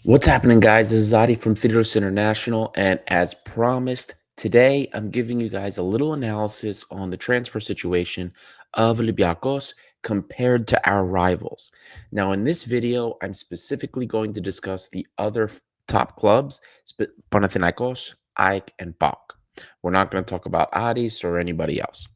What's happening, guys? This is Zadi from Theaters International, and as promised, today I'm giving you guys a little analysis on the transfer situation of Olympiacos compared to our rivals. Now, in this video, I'm specifically going to discuss the other top clubs, Panathinaikos, AEK, and PAOK. We're not going to talk about Aris or anybody else.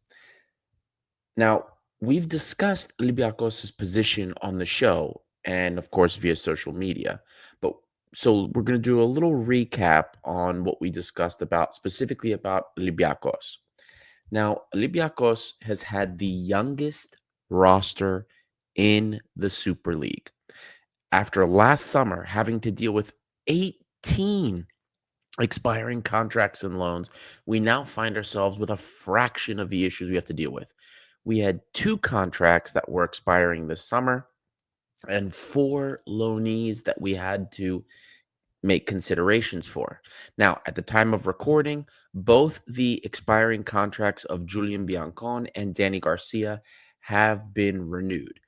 Now, we've discussed Olympiacos' position on the show and, of course, via social media. But so we're going to do a little recap on what we discussed about specifically about Olympiacos. Now, Olympiacos has had the youngest roster in the Super League. After last summer having to deal with 18 expiring contracts and loans, we now find ourselves with a fraction of the issues we have to deal with. We had two contracts that were expiring this summer and four loanees that we had to make considerations for. Now, at the time of recording, both the expiring contracts of Julian Biancon and Danny Garcia have been renewed.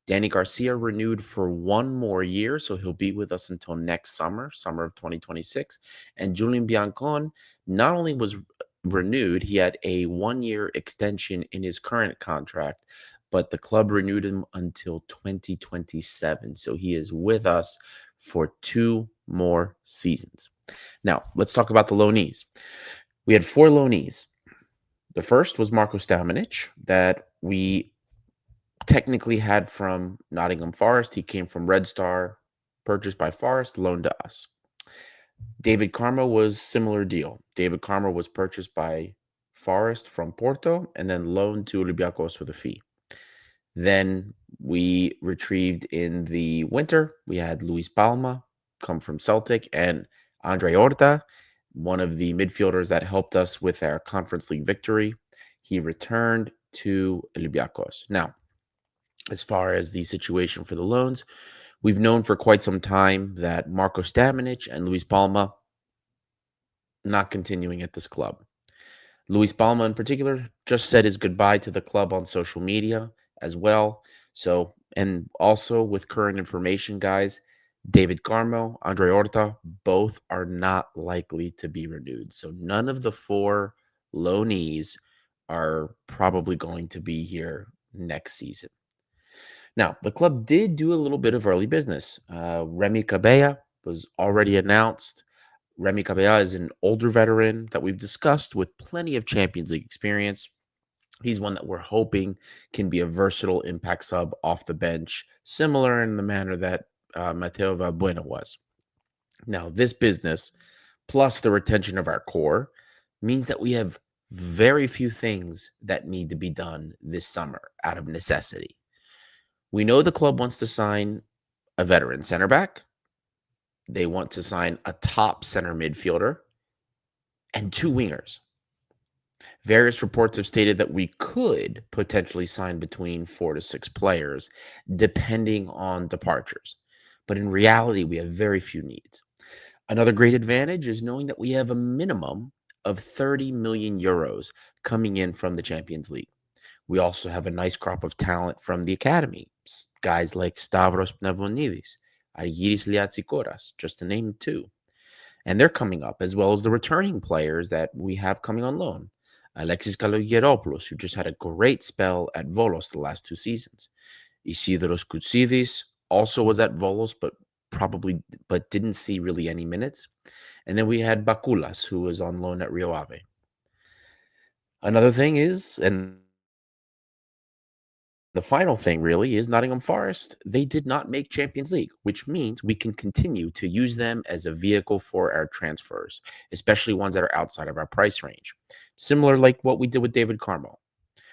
Danny Garcia renewed for one more year, so he'll be with us until next summer, summer of 2026. And Julian Biancon not only was renewed, he had a 1 year extension in his current contract, but the club renewed him until 2027. So he is with us for two more seasons. Now, let's talk about the loanees. We had four loanees. The first was Marko Stamenic that we technically had from Nottingham Forest. He came from Red Star, purchased by Forest, loaned to us. David Karma was similar deal. David Karma was purchased by Forest from Porto and then loaned to Olympiacos with a fee. Then we retrieved in the winter, we had Luis Palma come from Celtic and Andre Horta, one of the midfielders that helped us with our Conference League victory. He returned to Olympiacos. Now, as far as the situation for the loans, we've known for quite some time that Marko Stamenic and Luis Palma not continuing at this club. Luis Palma, in particular, just said his goodbye to the club on social media as well. So, and also with current information, guys, David Carmo, Andre Horta, both are not likely to be renewed. So, none of the four loanees are probably going to be here next season. Now, the club did do a little bit of early business. Remy Cabella was already announced. Remy Cabella is an older veteran that we've discussed with plenty of Champions League experience. He's one that we're hoping can be a versatile impact sub off the bench, similar in the manner that Mateo Valbuena was. Now, this business, plus the retention of our core, means that we have very few things that need to be done this summer out of necessity. We know the club wants to sign a veteran center back. They want to sign a top center midfielder and two wingers. Various reports have stated that we could potentially sign between 4 to 6 players, depending on departures. But in reality, we have very few needs. Another great advantage is knowing that we have a minimum of 30 million euros coming in from the Champions League. We also have a nice crop of talent from the academy, guys like Stavros Pnevonidis, Argyris Liatsikoras, just to name two. And they're coming up, as well as the returning players that we have coming on loan. Alexis Kalogeropoulos, who just had a great spell at Volos the last two seasons. Isidoros Koutsidis also was at Volos, but didn't see really any minutes. And then we had Bakulas, who was on loan at Rio Ave. Another thing is, and the final thing really is Nottingham Forest. They did not make Champions League, which means we can continue to use them as a vehicle for our transfers, especially ones that are outside of our price range. Similar like what we did with David Carmo.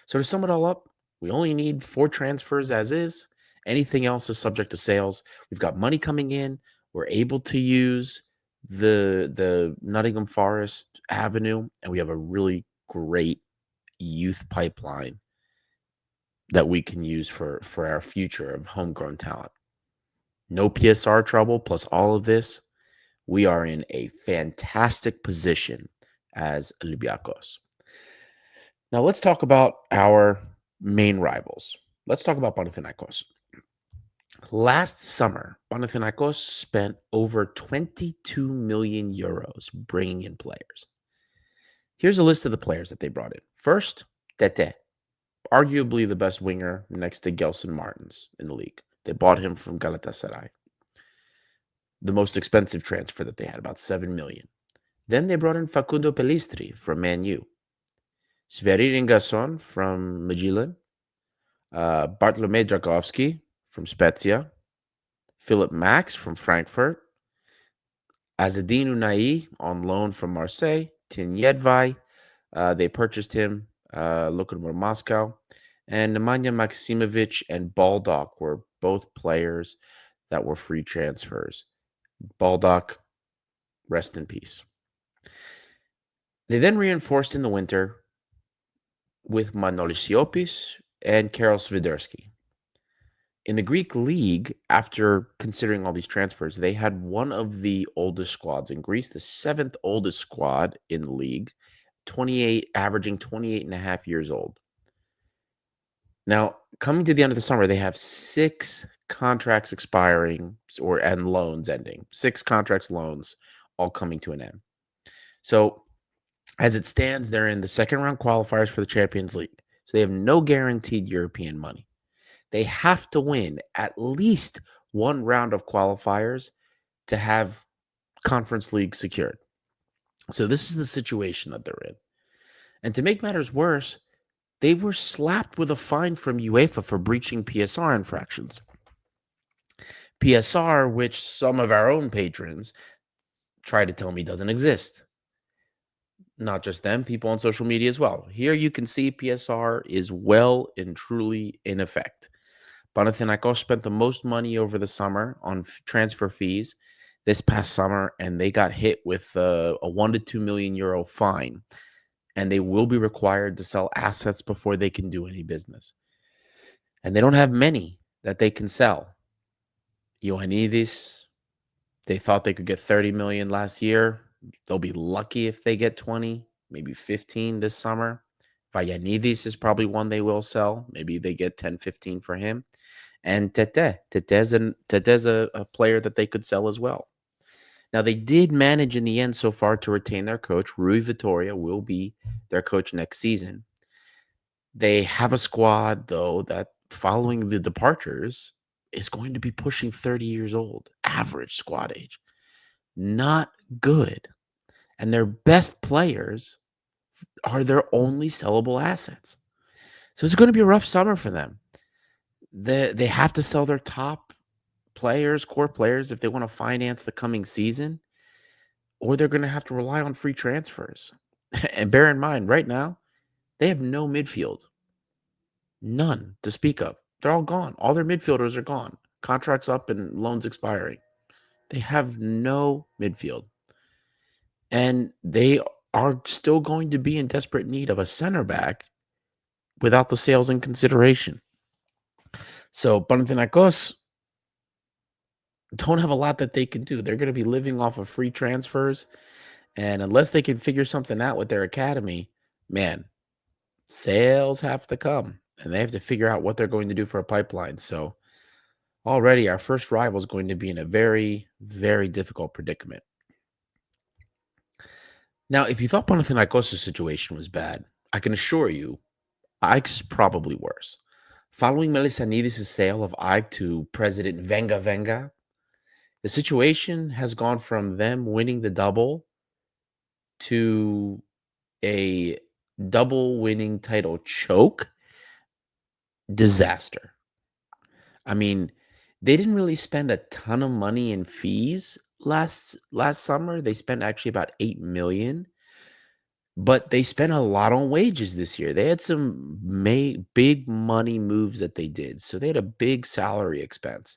So to sum it all up, we only need four transfers as is. Anything else is subject to sales. We've got money coming in. We're able to use the Nottingham Forest avenue, and we have a really great youth pipeline that we can use for our future of homegrown talent. No PSR trouble, plus all of this, we are in a fantastic position as Olympiacos. Now let's talk about our main rivals. Let's talk about Panathinaikos. Last summer, Panathinaikos spent over 22 million euros bringing in players. Here's a list of the players that they brought in. First, Tete, arguably the best winger next to Gelson Martins in the league. They bought him from Galatasaray, the most expensive transfer that they had, about 7 million. Then they brought in Facundo Pelistri from Man U, Sverrir Ingason from Midtjylland, Bartolomej Dragovski from Spezia, Philip Max from Frankfurt, Azedine Unai on loan from Marseille, Tin Yedvai, they purchased him, Lokomotiv Moscow, and Nemanja Maksimovic and Baldock were both players that were free transfers. Baldock, rest in peace. They then reinforced in the winter with Manolis Siopis and Karol Swiderski. In the Greek league, after considering all these transfers, they had one of the oldest squads in Greece, the seventh oldest squad in the league, 28, averaging 28 and a half years old. Now, coming to the end of the summer, they have 6 contracts expiring and loans ending. 6 contracts, loans, all coming to an end. So, as it stands, they're in the second round qualifiers for the Champions League. So they have no guaranteed European money. They have to win at least one round of qualifiers to have Conference League secured. So this is the situation that they're in. And to make matters worse, they were slapped with a fine from UEFA for breaching PSR infractions. PSR, which some of our own patrons try to tell me doesn't exist. Not just them, people on social media as well. Here you can see PSR is well and truly in effect. Panathinaikos spent the most money over the summer on transfer fees this past summer, and they got hit with a 1 to 2 million euro fine, and they will be required to sell assets before they can do any business. And they don't have many that they can sell. Ioannidis, they thought they could get 30 million last year. They'll be lucky if they get 20, maybe 15 this summer. Vayanidis is probably one they will sell. Maybe they get 10, 15 for him. And Tete's a player that they could sell as well. Now, they did manage in the end so far to retain their coach. Rui Vittoria will be their coach next season. They have a squad, though, that following the departures is going to be pushing 30 years old, average squad age. Not good. And their best players are their only sellable assets. So it's going to be a rough summer for them. They have to sell their top players, core players, if they want to finance the coming season, or they're going to have to rely on free transfers. And bear in mind, right now, they have no midfield. None to speak of. They're all gone. All their midfielders are gone. Contracts up and loans expiring. They have no midfield. And they are still going to be in desperate need of a center back without the sales in consideration. So Panathinaikos don't have a lot that they can do. They're going to be living off of free transfers. And unless they can figure something out with their academy, man, sales have to come. And they have to figure out what they're going to do for a pipeline. So already our first rival is going to be in a very, very difficult predicament. Now, if you thought Panathinaikos' situation was bad, I can assure you, Ike's is probably worse. Following Melissanidis' sale of Ike to President Venga Venga, the situation has gone from them winning the double to a double winning title choke disaster. I mean, they didn't really spend a ton of money in fees last summer. They spent actually about 8 million, but they spent a lot on wages this year. They had some big money moves that they did. So they had a big salary expense.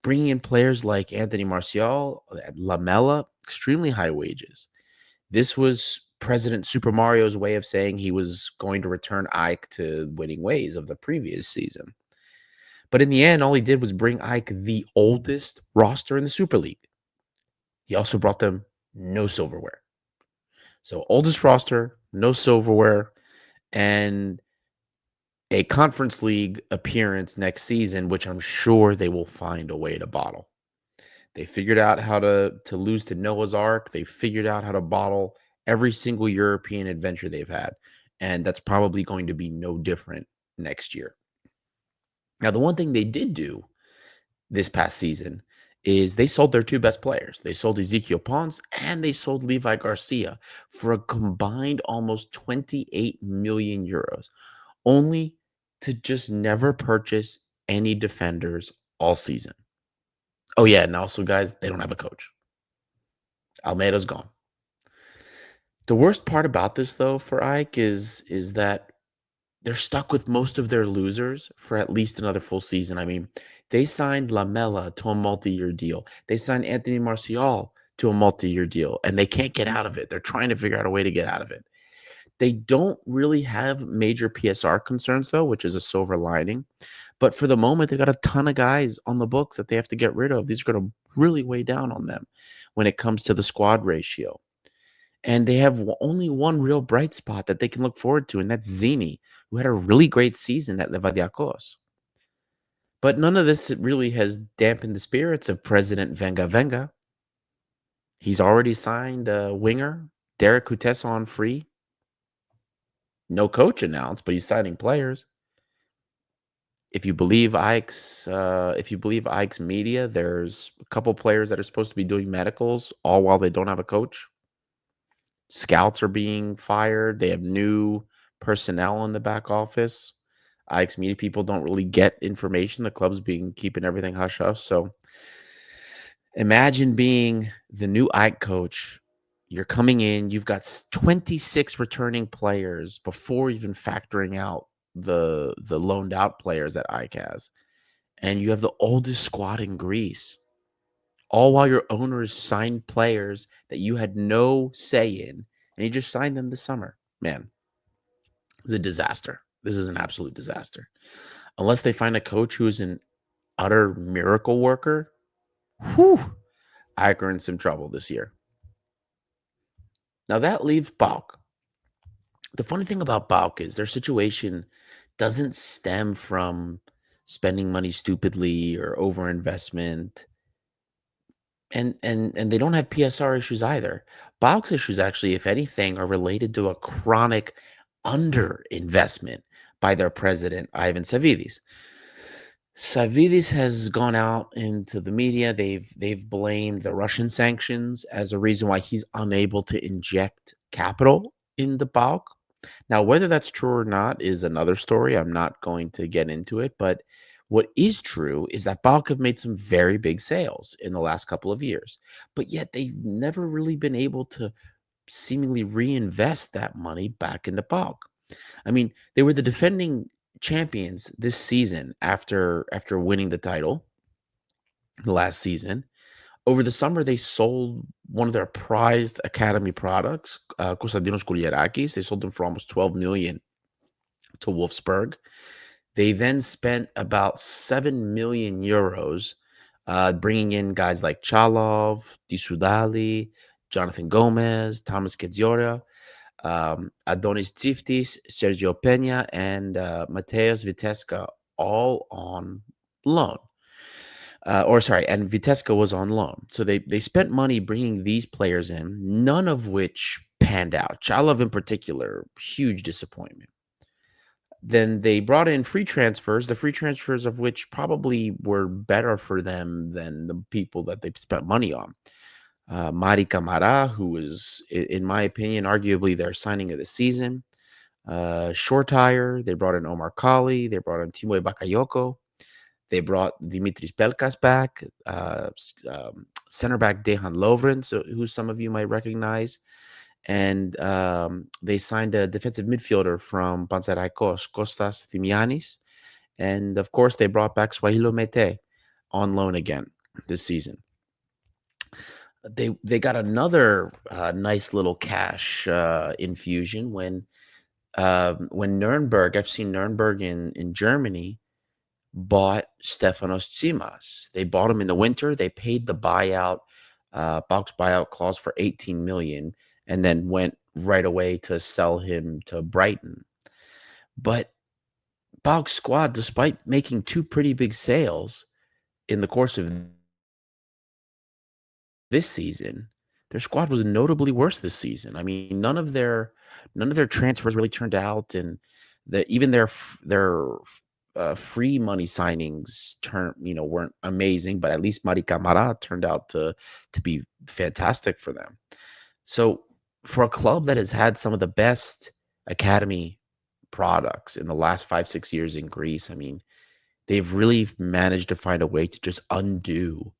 Bringing in players like Anthony Martial, Lamella, extremely high wages. This was President Super Mario's way of saying he was going to return Ike to winning ways of the previous season. But in the end, all he did was bring Ike the oldest roster in the Super League. He also brought them no silverware. So oldest roster, no silverware, and a Conference League appearance next season, which I'm sure they will find a way to bottle. They figured out how to lose to Noah's Ark. They figured out how to bottle every single European adventure they've had, and that's probably going to be no different next year. Now, the one thing they did do this past season is they sold their two best players. They sold Ezekiel Pons and they sold Levi Garcia for a combined almost 28 million euros, only to just never purchase any defenders all season. Oh, yeah. And also, guys, they don't have a coach. Almeida's gone. The worst part about this, though, for Ike is that they're stuck with most of their losers for at least another full season. I mean, they signed Lamela to a multi-year deal. They signed Anthony Martial to a multi-year deal, and they can't get out of it. They're trying to figure out a way to get out of it. They don't really have major PSR concerns, though, which is a silver lining. But for the moment, they got a ton of guys on the books that they have to get rid of. These are going to really weigh down on them when it comes to the squad ratio. And they have only one real bright spot that they can look forward to, and that's Zini, who had a really great season at Olympiacos. But none of this really has dampened the spirits of President Venga Venga. He's already signed a winger, Derek Kutesa on free. No coach announced, but he's signing players. If you believe Ike's media, there's a couple players that are supposed to be doing medicals, all while they don't have a coach. Scouts are being fired. They have new personnel in the back office. Ike's media people don't really get information. The club's being keeping everything hush hush. So imagine being the new Ike coach. You're coming in, you've got 26 returning players before even factoring out the loaned out players that Ike has. And you have the oldest squad in Greece. All while your owners signed players that you had no say in, and you just signed them this summer. Man, it's a disaster. This is an absolute disaster. Unless they find a coach who is an utter miracle worker, whew, I are in some trouble this year. Now that leaves Balk. The funny thing about Balk is their situation doesn't stem from spending money stupidly or overinvestment. And they don't have PSR issues either. Box issues actually, if anything, are related to a chronic underinvestment by their president, Ivan Savidis. Savidis has gone out into the media. They've blamed the Russian sanctions as a reason why he's unable to inject capital in the bulk. Now, whether that's true or not is another story. I'm not going to get into it, but what is true is that Balk have made some very big sales in the last couple of years, but yet they've never really been able to seemingly reinvest that money back into Balk. I mean, they were the defending champions this season after winning the title last season. Over the summer, they sold one of their prized academy products, Kostadinos Kouliarakis. They sold them for almost 12 million to Wolfsburg. They then spent about 7 million euros, bringing in guys like Chalov, Disudali, Jonathan Gomez, Thomas Kedziora, Adonis Tiftis, Sergio Pena, and Mateus Viteska, all on loan. And Viteska was on loan. So they spent money bringing these players in, none of which panned out. Chalov in particular, huge disappointment. Then they brought in free transfers, the free transfers of which probably were better for them than the people that they spent money on. Mari Camara, who was, in my opinion, arguably their signing of the season. Shortire, they brought in Omar Kali, they brought in Timo Bakayoko, they brought Dimitris Pelkas back, center back Dejan Lovren, who some of you might recognize. And they signed a defensive midfielder from Panathinaikos, Kostas Thimianis. And, of course, they brought back Swahilo Mete on loan again this season. They got another nice little cash infusion when Nuremberg, FC Nuremberg in Germany, bought Stefanos Tsimas. They bought him in the winter. They paid the buyout, box buyout clause for 18 million, and then went right away to sell him to Brighton. But PAOK's squad, despite making 2 pretty big sales in the course of this season, their squad was notably worse this season. I mean, none of their transfers really turned out, and even their free money signings weren't amazing, but at least Mari Camara turned out to be fantastic for them. So, for a club that has had some of the best academy products in the last 5, 6 years in Greece, I mean, they've really managed to find a way to just undo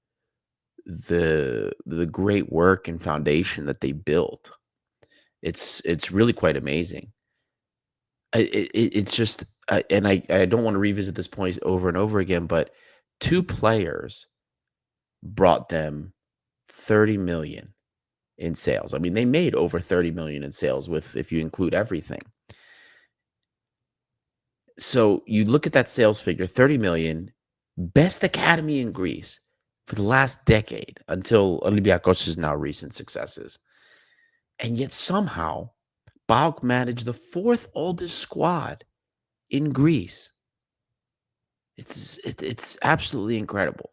the great work and foundation that they built. It's really quite amazing. It's just and I don't wanna revisit this point over and over again, but 2 players brought them 30,000,000 in sales. I mean, they made over 30,000,000 in sales with if you include everything. So, you look at that sales figure, 30,000,000, best academy in Greece for the last decade until Olympiacos' now recent successes. And yet somehow, PAOK managed the 4th oldest squad in Greece. It's absolutely incredible.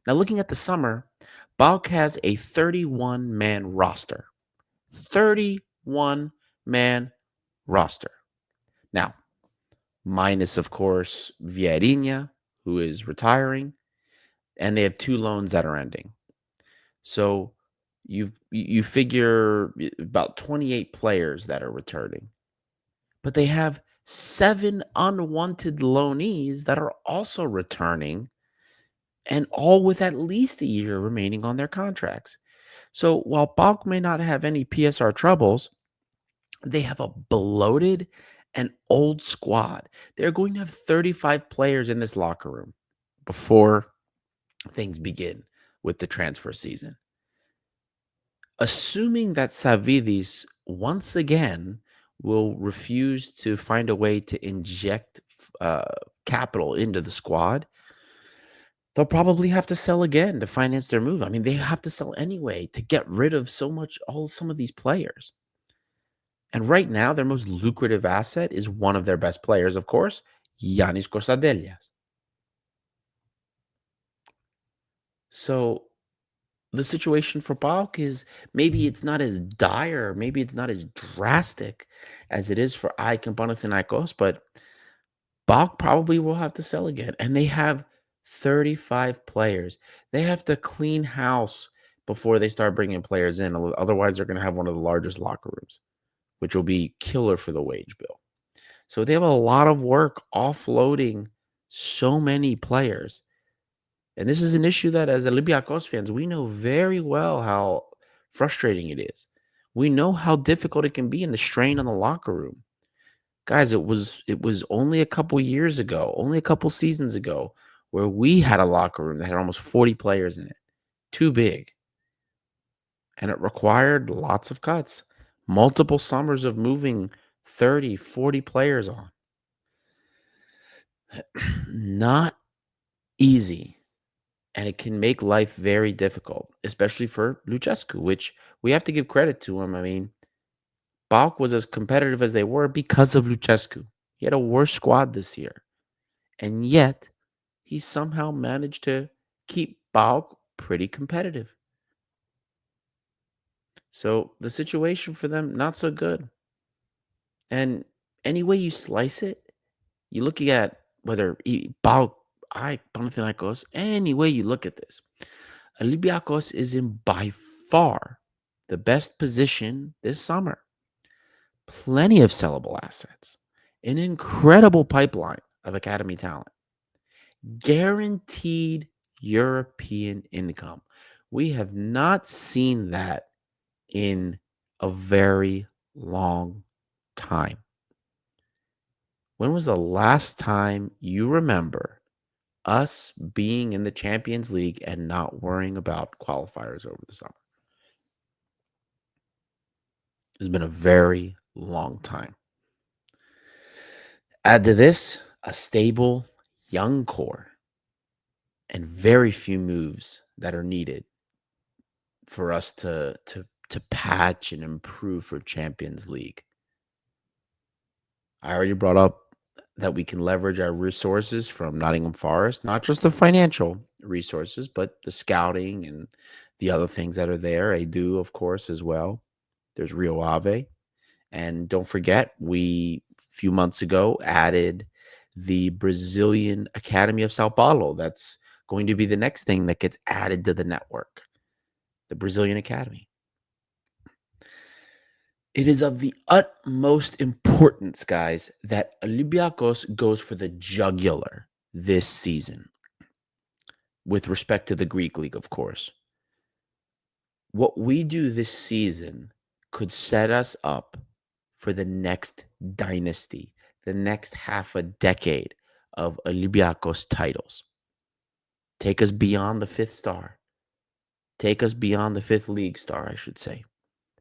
Now looking at the summer, PAOK has a 31-man roster. 31-man roster. Now, minus, of course, Vieirinha, who is retiring, and they have 2 loans that are ending. So, you figure about 28 players that are returning. But they have 7 unwanted loanees that are also returning, and all with at least a year remaining on their contracts. So while PAOK may not have any PSR troubles, they have a bloated and old squad. They're going to have 35 players in this locker room before things begin with the transfer season. Assuming that Savidis once again will refuse to find a way to inject capital into the squad, they'll probably have to sell again to finance their move. I mean, they have to sell anyway to get rid of some of these players. And right now, their most lucrative asset is one of their best players, of course, Yanis Kostadelias. So the situation for PAOK is maybe it's not as dire, maybe it's not as drastic as it is for AEK and Panathinaikos, but PAOK probably will have to sell again. And they have 35 players. They have to clean house before they start bringing players in. Otherwise, they're going to have one of the largest locker rooms, which will be killer for the wage bill. So they have a lot of work offloading so many players. And this is an issue that as Olympiacos fans, we know very well how frustrating it is. We know how difficult it can be and the strain on the locker room. Guys, it was only a couple years ago, only a couple seasons ago, where we had a locker room that had almost 40 players in it. Too big. And it required lots of cuts. Multiple summers of moving 30, 40 players on. Not easy. And it can make life very difficult, especially for Lucescu, which we have to give credit to him. I mean, PAOK was as competitive as they were because of Lucescu. He had a worse squad this year. And yet, he somehow managed to keep PAOK pretty competitive. So the situation for them, not so good. And any way you slice it, you're looking at whether PAOK, Panathinaikos, any way you look at this, Olympiacos is in by far the best position this summer. Plenty of sellable assets, an incredible pipeline of academy talent, guaranteed European income. We have not seen that in a very long time. When was the last time you remember us being in the Champions League and not worrying about qualifiers over the summer? It's been a very long time. Add to this a stable, young core and very few moves that are needed for us to patch and improve for Champions League. I already brought up that we can leverage our resources from Nottingham Forest, not just the financial resources, but the scouting and the other things that are there. I do, of course, as well. There's Rio Ave. And don't forget, we few months ago added the Brazilian Academy of Sao Paulo. That's going to be the next thing that gets added to the network, the Brazilian Academy. It is of the utmost importance, guys, that Olympiacos goes for the jugular this season with respect to the Greek league, of course. What we do this season could set us up for the next dynasty, the next half a decade of Olympiacos titles. Take us beyond the fifth star. Take us beyond the fifth league star, I should say.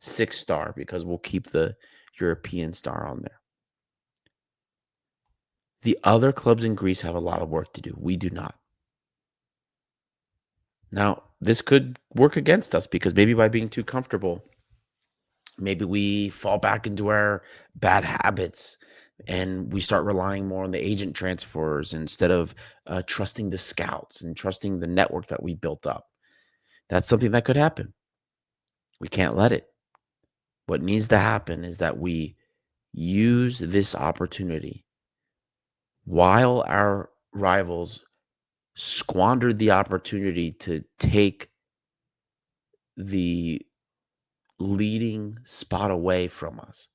Sixth star, because we'll keep the European star on there. The other clubs in Greece have a lot of work to do. We do not. Now, this could work against us because maybe by being too comfortable, maybe we fall back into our bad habits and we start relying more on the agent transfers instead of trusting the scouts and trusting the network that we built up. That's something that could happen. We can't let it. What needs to happen is that we use this opportunity while our rivals squandered the opportunity to take the leading spot away from us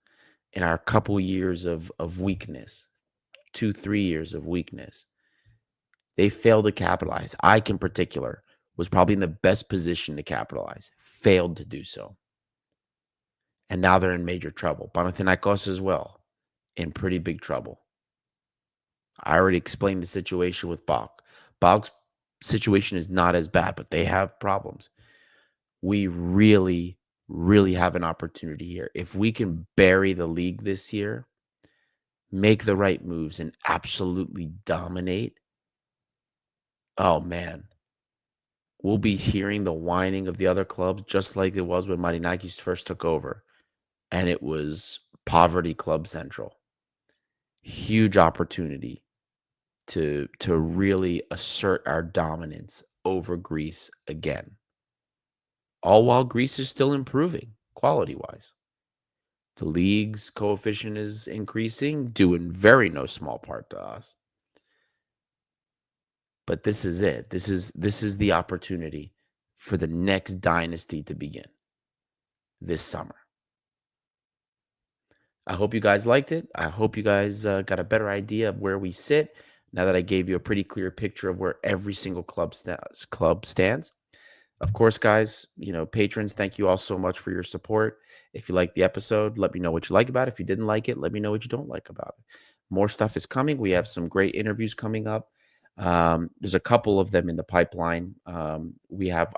in our couple years of weakness, 2, 3 years of weakness. They failed to capitalize. Ike in particular was probably in the best position to capitalize, failed to do so. And now they're in major trouble. Panathinaikos as well, in pretty big trouble. I already explained the situation with Bach. Bach's situation is not as bad, but they have problems. We really, really have an opportunity here. If we can bury the league this year, make the right moves, and absolutely dominate, oh man, we'll be hearing the whining of the other clubs just like it was when Marinakis first took over, and it was poverty club central. Huge opportunity to really assert our dominance over Greece again. All while Greece is still improving quality-wise. The league's coefficient is increasing, due in very no small part to us. But this is it. This is the opportunity for the next dynasty to begin this summer. I hope you guys liked it. I hope you guys got a better idea of where we sit now that I gave you a pretty clear picture of where every single club stands. Of course, guys, patrons, thank you all so much for your support. If you liked the episode, let me know what you like about it. If you didn't like it, let me know what you don't like about it. More stuff is coming. We have some great interviews coming up. There's a couple of them in the pipeline. I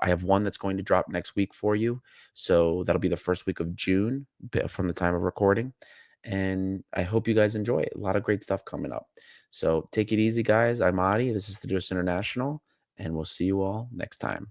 have one that's going to drop next week for you. So that'll be the first week of June from the time of recording. And I hope you guys enjoy it. A lot of great stuff coming up. So take it easy, guys. I'm Adi. This is the International, and we'll see you all next time.